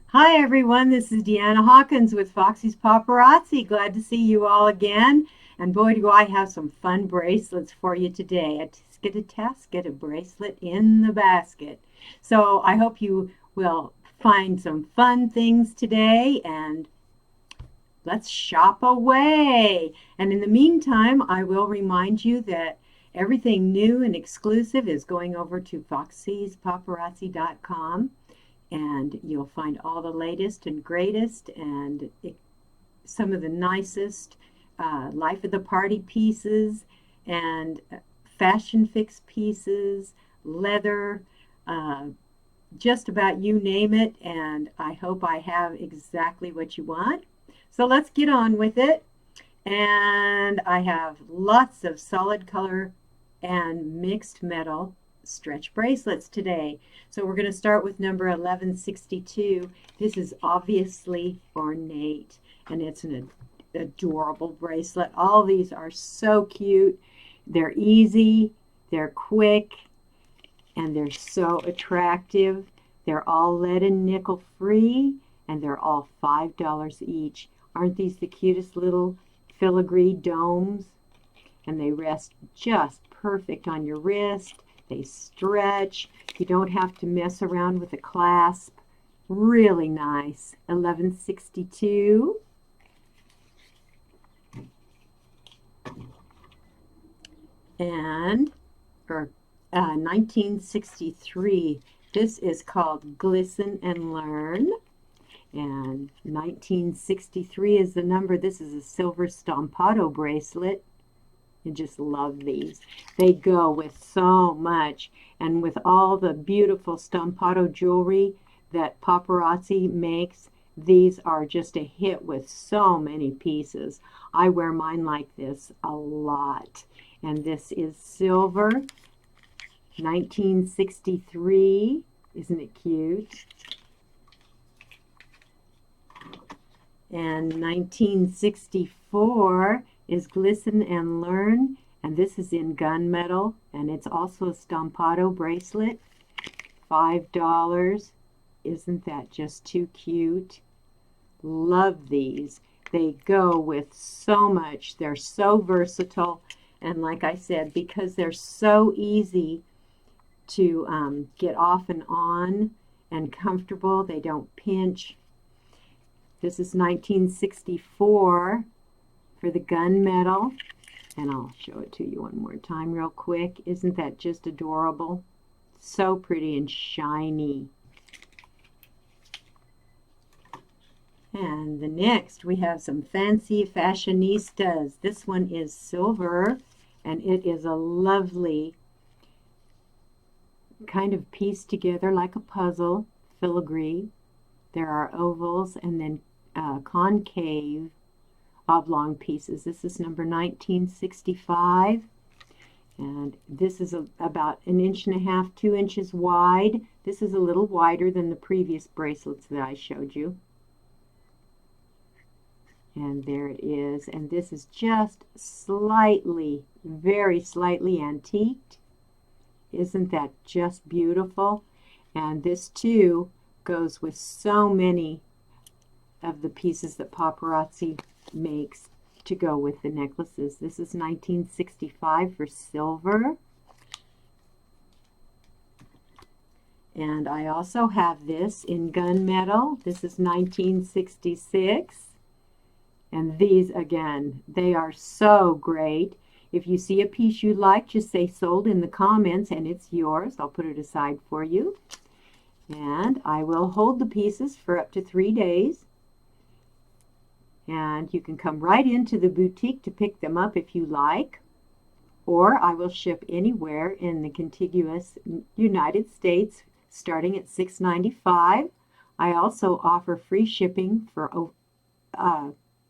Hi everyone, this is Deanna Hawkins with Foxy's Paparazzi. Glad to see you all again. And boy, do I have some fun bracelets for you today. A tasket, a bracelet in the basket. So I hope you will find some fun things today and let's shop away. And in the meantime, I will remind you that everything new and exclusive is going over to foxyspaparazzi.com and you'll find all the latest and greatest and some of the nicest life of the party pieces and fashion fix pieces, leather, uh, just about you name it. And I hope I have exactly what you want. So let's get on with it. And I have lots of solid color and mixed metal stretch bracelets today. So we're going to start with number 1162. This is obviously ornate and it's an adorable bracelet. All these are so cute. They're easy, they're quick, and they're so attractive. They're all lead and nickel free and they're all $5 each. Aren't these the cutest little filigree domes? And they rest just perfect on your wrist. They stretch. You don't have to mess around with a clasp. Really nice. 1162. And for 1963. This is called Glisten and Learn. And 1963 is the number. This is a silver stampado bracelet. I just love these. They go with so much. And with all the beautiful stampado jewelry that Paparazzi makes, these are just a hit with so many pieces. I wear mine like this a lot. And this is silver, 1963. Isn't it cute? And 1964 is Glisten and Learn, and this is in gunmetal, and it's also a stampado bracelet. $5. Isn't that just too cute? Love these. They go with so much. They're so versatile, and like I said, because they're so easy to get off and on and comfortable, they don't pinch. This is 1964 for the gunmetal. And I'll show it to you one more time real quick. Isn't that just adorable? So pretty and shiny. And the next we have some fancy fashionistas. This one is silver and it is a lovely kind of pieced together like a puzzle, filigree. There are ovals and then concave oblong pieces. This is number 1965, and this is about 1.5 inches, 2 inches wide. This is a little wider than the previous bracelets that I showed you. And there it is, and this is just slightly, very slightly antiqued. Isn't that just beautiful? And this too goes with so many of the pieces that Paparazzi makes to go with the necklaces. This is 1965 for silver. And I also have this in gunmetal. This is 1966. And these, again, they are so great. If you see a piece you like, just say sold in the comments and it's yours. I'll put it aside for you. And I will hold the pieces for up to 3 days. And you can come right into the boutique to pick them up if you like. Or I will ship anywhere in the contiguous United States starting at $6.95. I also offer free shipping for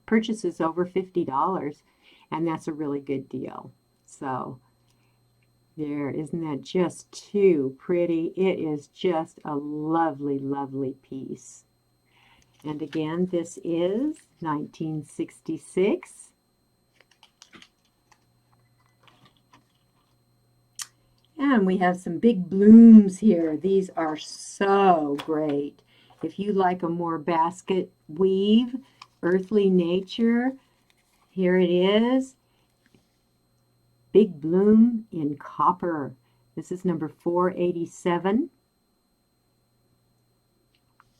purchases over $50. And that's a really good deal. So there, isn't that just too pretty? It is just a lovely, lovely piece. And again, this is 1966. And we have some big blooms here. These are so great. If you like a more basket weave, earthly nature, here it is. Big bloom in copper. This is number 487.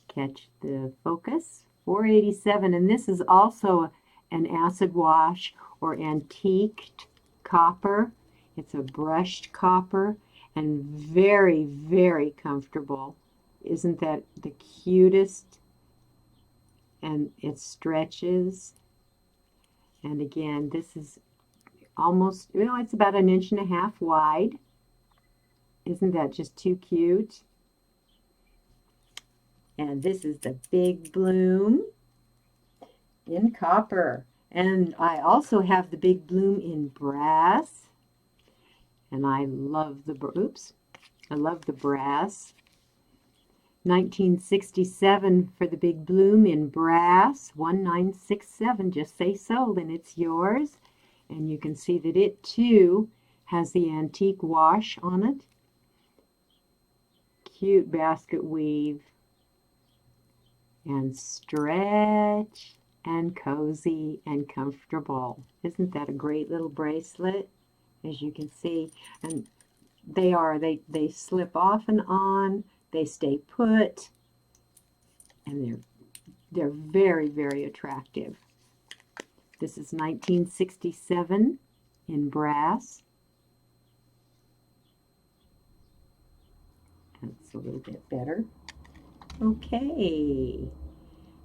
Catch the focus. 487, and this is also an acid wash or antiqued copper. It's a brushed copper and very, very comfortable. Isn't that the cutest? And it stretches. And again, this is almost, well, it's about 1.5 inches wide. Isn't that just too cute? And this is the big bloom in copper. And I also have the big bloom in brass. And I love the, I love the brass. 1967 for the big bloom in brass. 1967, just say so, and it's yours. And you can see that it too has the antique wash on it. Cute basket weave. And stretch and cozy and comfortable. Isn't that a great little bracelet? As you can see, and they slip off and on, they stay put, and they're very, very attractive. This is 1967 in brass. That's a little bit better. Okay.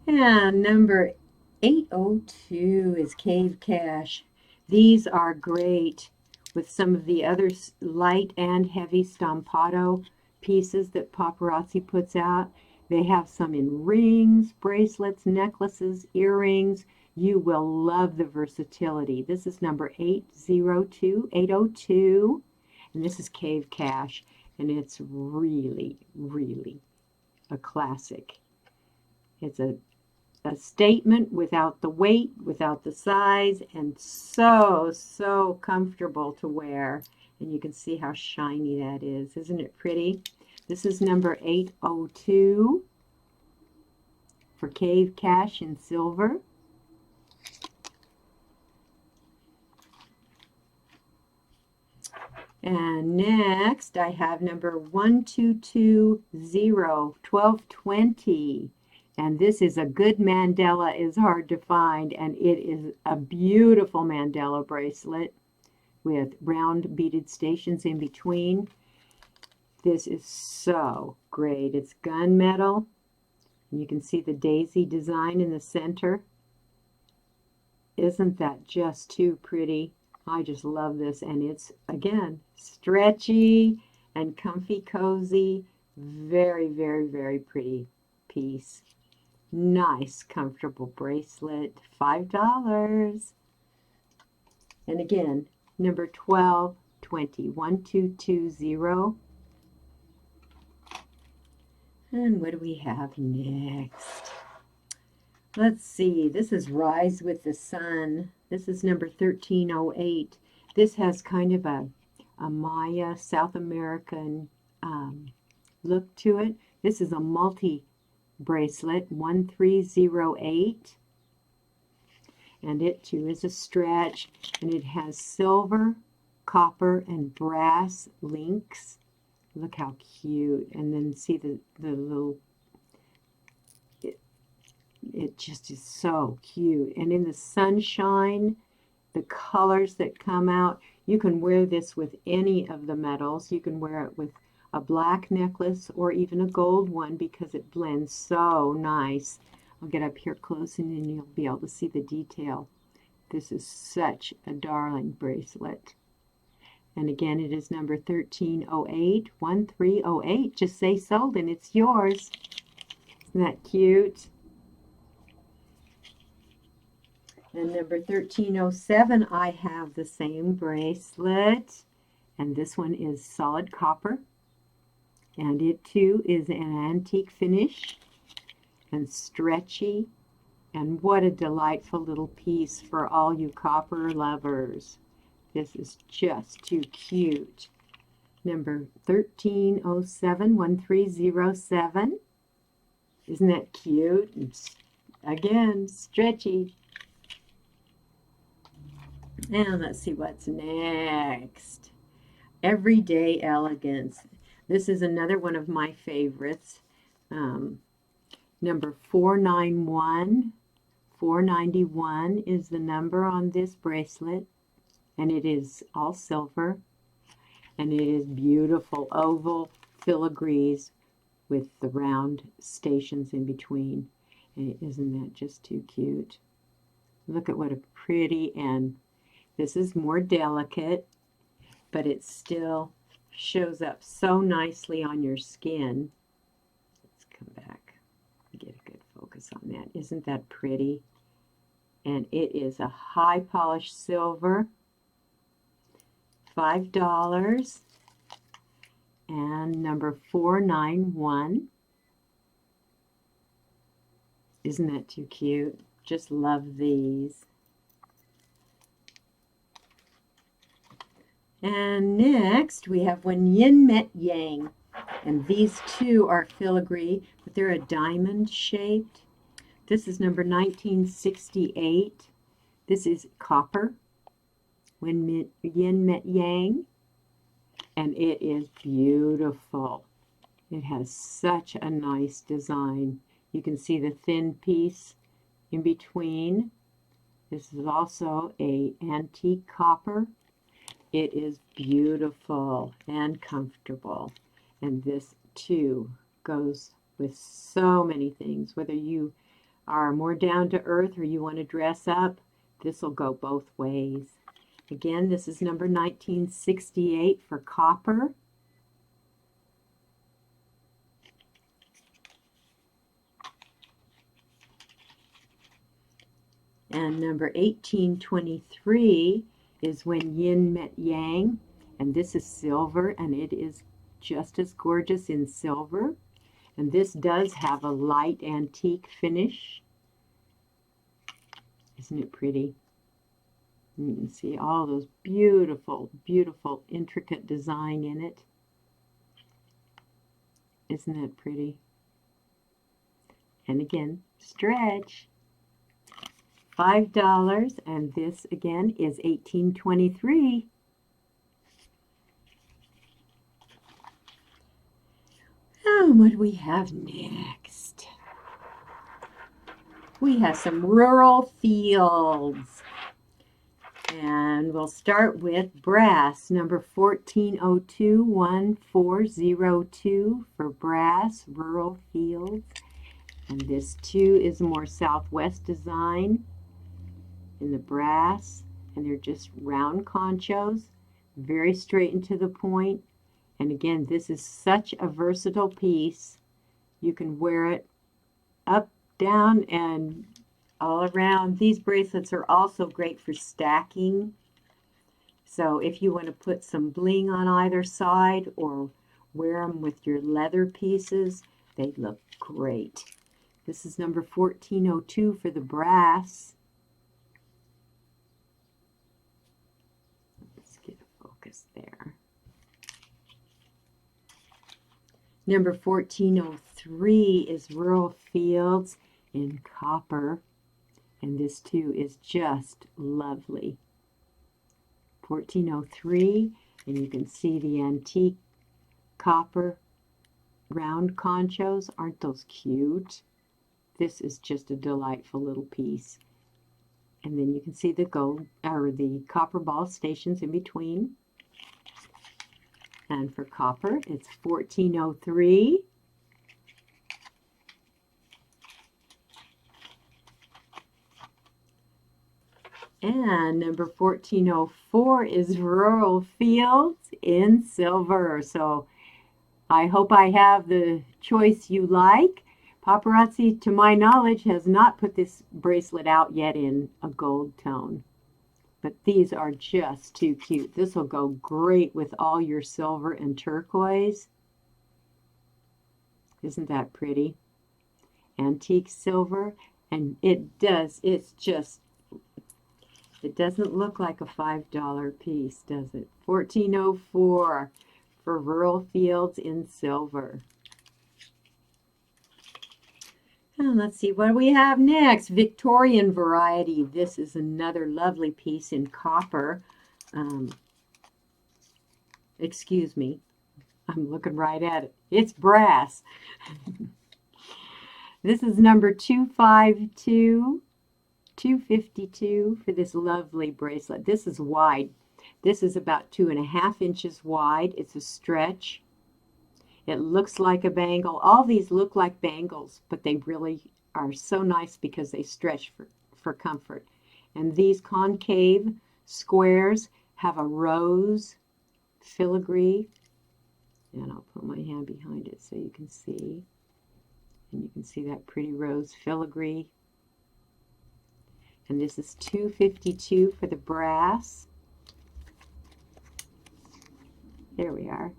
And number 802 is Cave Cash. These are great with some of the other light and heavy stampato pieces that Paparazzi puts out. They have some in rings, bracelets, necklaces, earrings. You will love the versatility. This is number 802, and this is Cave Cash, and it's really, really a classic. It's a statement without the weight, without the size, and so, so comfortable to wear. And you can see how shiny that is. Isn't it pretty? This is number 802 for Cave Cash in silver. And next I have number 1220, 1220. And this is a good mandala, is hard to find, and it is a beautiful mandala bracelet with round beaded stations in between. This is so great. It's gunmetal, and you can see the daisy design in the center. Isn't that just too pretty? I just love this, and it's, again, stretchy and comfy cozy. Very, very, very pretty piece. Nice, comfortable bracelet. $5. And again, number 1220, 1220. And what do we have next? Let's see. This is Rise with the Sun. This is number 1308. This has kind of a Maya, South American look to it. This is a multi-bracelet, 1308. And it too is a stretch. And it has silver, copper, and brass links. Look how cute. And then see the little... It just is so cute. And in the sunshine, the colors that come out, you can wear this with any of the metals. You can wear it with a black necklace or even a gold one because it blends so nice. I'll get up here close and then you'll be able to see the detail. This is such a darling bracelet. And again, it is number 1308, 1308. Just say sold and it's yours. Isn't that cute? And number 1307, I have the same bracelet. And this one is solid copper. And it too is an antique finish and stretchy. And what a delightful little piece for all you copper lovers. This is just too cute. Number 1307, 1307. Isn't that cute? It's, again, stretchy. And let's see what's next. Everyday Elegance. This is another one of my favorites. Number 491. 491 is the number on this bracelet. And it is all silver. And it is beautiful oval filigrees with the round stations in between. And isn't that just too cute? Look at what a pretty, and this is more delicate, but it still shows up so nicely on your skin. Let's come back and get a good focus on that. Isn't that pretty? And it is a high polished silver, $5. And number 491. Isn't that too cute? Just love these. And next we have When Yin Met Yang. And these two are filigree, but they're a diamond shaped. This is number 1968. This is copper. When Yin Met Yang. And it is beautiful. It has such a nice design. You can see the thin piece in between. This is also a antique copper. It is beautiful and comfortable. And this too goes with so many things. Whether you are more down to earth or you want to dress up, this will go both ways. Again, this is number 1968 for copper. And number 1823 is When Yin Met Yang. And this is silver, and it is just as gorgeous in silver. And this does have a light antique finish. Isn't it pretty? You can see all those beautiful, beautiful, intricate design in it. Isn't that pretty? And again, stretch. $5, and this again is 1823. Oh, what do we have next? We have some rural fields. And we'll start with brass, number 1402-1402 for brass, rural fields. And this too is a more southwest design in the brass. And they're just round conchos, very straight and to the point. And again, this is such a versatile piece. You can wear it up, down, and all around. These bracelets are also great for stacking. So if you want to put some bling on either side or wear them with your leather pieces, they look great. This is number 1402 for the brass. Let's get a focus there. Number 1403 is Rural Fields in copper. And this too is just lovely. 1403, and you can see the antique copper round conchos. Aren't those cute? This is just a delightful little piece. And then you can see the gold or the copper ball stations in between. And for copper, it's 1403. And number 1404 is Rural Fields in silver. So I hope I have the choice you like. Paparazzi, to my knowledge, has not put this bracelet out yet in a gold tone. But these are just too cute. This will go great with all your silver and turquoise. Isn't that pretty? Antique silver. And it doesn't look like a $5 piece, does it? 1404 for Rural Fields in silver. And let's see what we have next. Victorian variety. This is another lovely piece in copper. Um, excuse me. I'm looking right at it. It's brass. This is number 252, 252 for this lovely bracelet. This is wide. This is about 2.5 inches wide. It's a stretch. It looks like a bangle. All these look like bangles, but they really are so nice because they stretch for comfort. And these concave squares have a rose filigree. And I'll put my hand behind it so you can see. And you can see that pretty rose filigree. And this is 252 for the brass. There we are.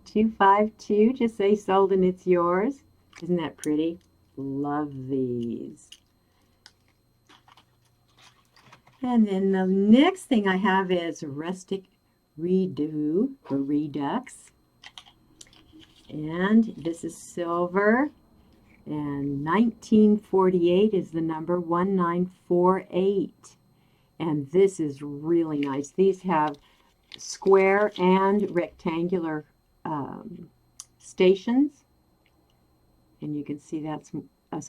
252, just say sold and it's yours. Isn't that pretty? Love these. And then the next thing I have is rustic redo or redux. And this is silver. And 1948 is the number 1948. And this is really nice. These have square and rectangular stations. And you can see that's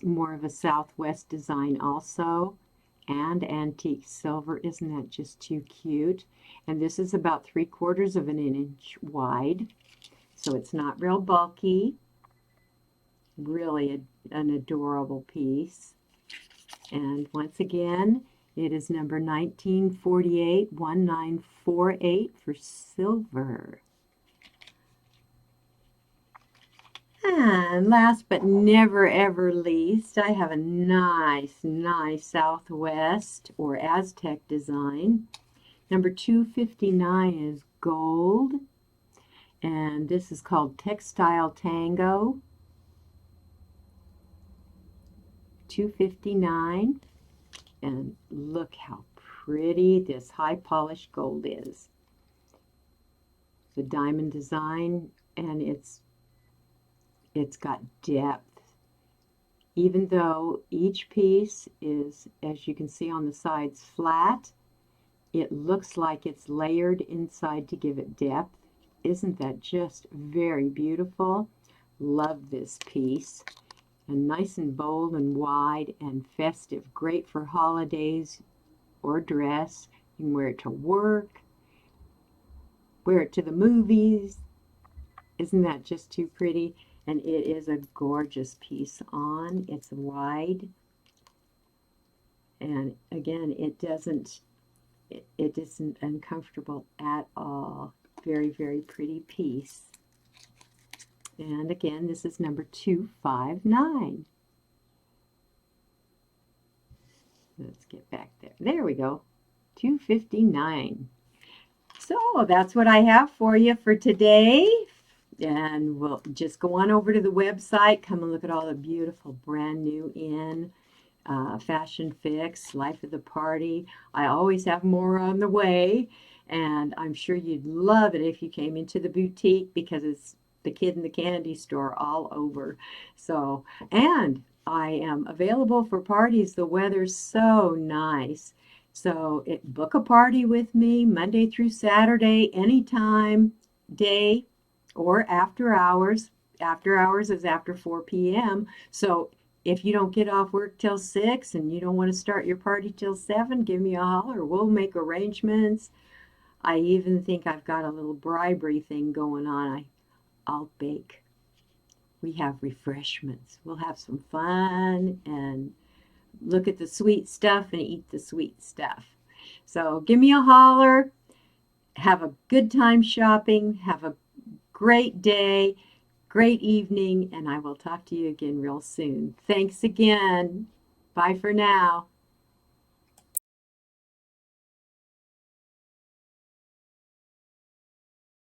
more of a Southwest design also. And antique silver. Isn't that just too cute? And this is about 3/4 of an inch wide. So it's not real bulky. Really an adorable piece. And once again, it is number 1948, 1948 for silver. And last but never ever least, I have a nice Southwest or Aztec design. Number 259 is gold. And this is called Textile Tango. 259. And look how pretty this high polished gold is. The diamond design, and it's got depth. Even though each piece is, as you can see on the sides, flat, it looks like it's layered inside to give it depth. Isn't that just very beautiful? Love this piece. And nice and bold and wide and festive. Great for holidays or dress. You can wear it to work, wear it to the movies. Isn't that just too pretty? And it is a gorgeous piece on. It's wide. And again, it isn't uncomfortable at all. Very, very pretty piece. And again, this is number 259. Let's get back there. There we go. 259. So that's what I have for you for today. And we'll just go on over to the website. Come and look at all the beautiful brand new Fashion Fix, Life of the Party. I always have more on the way. And I'm sure you'd love it if you came into the boutique because it's the kid in the candy store all over. So, and I am available for parties. The weather's so nice. So book a party with me Monday through Saturday, anytime, day or after hours. After hours is after 4 p.m. So if you don't get off work till 6 and you don't want to start your party till 7, give me a holler. We'll make arrangements. I even think I've got a little bribery thing going on. I'll bake. We have refreshments. We'll have some fun and look at the sweet stuff and eat the sweet stuff. So give me a holler. Have a good time shopping. Have a great day, great evening, and I will talk to you again real soon. Thanks again. Bye for now.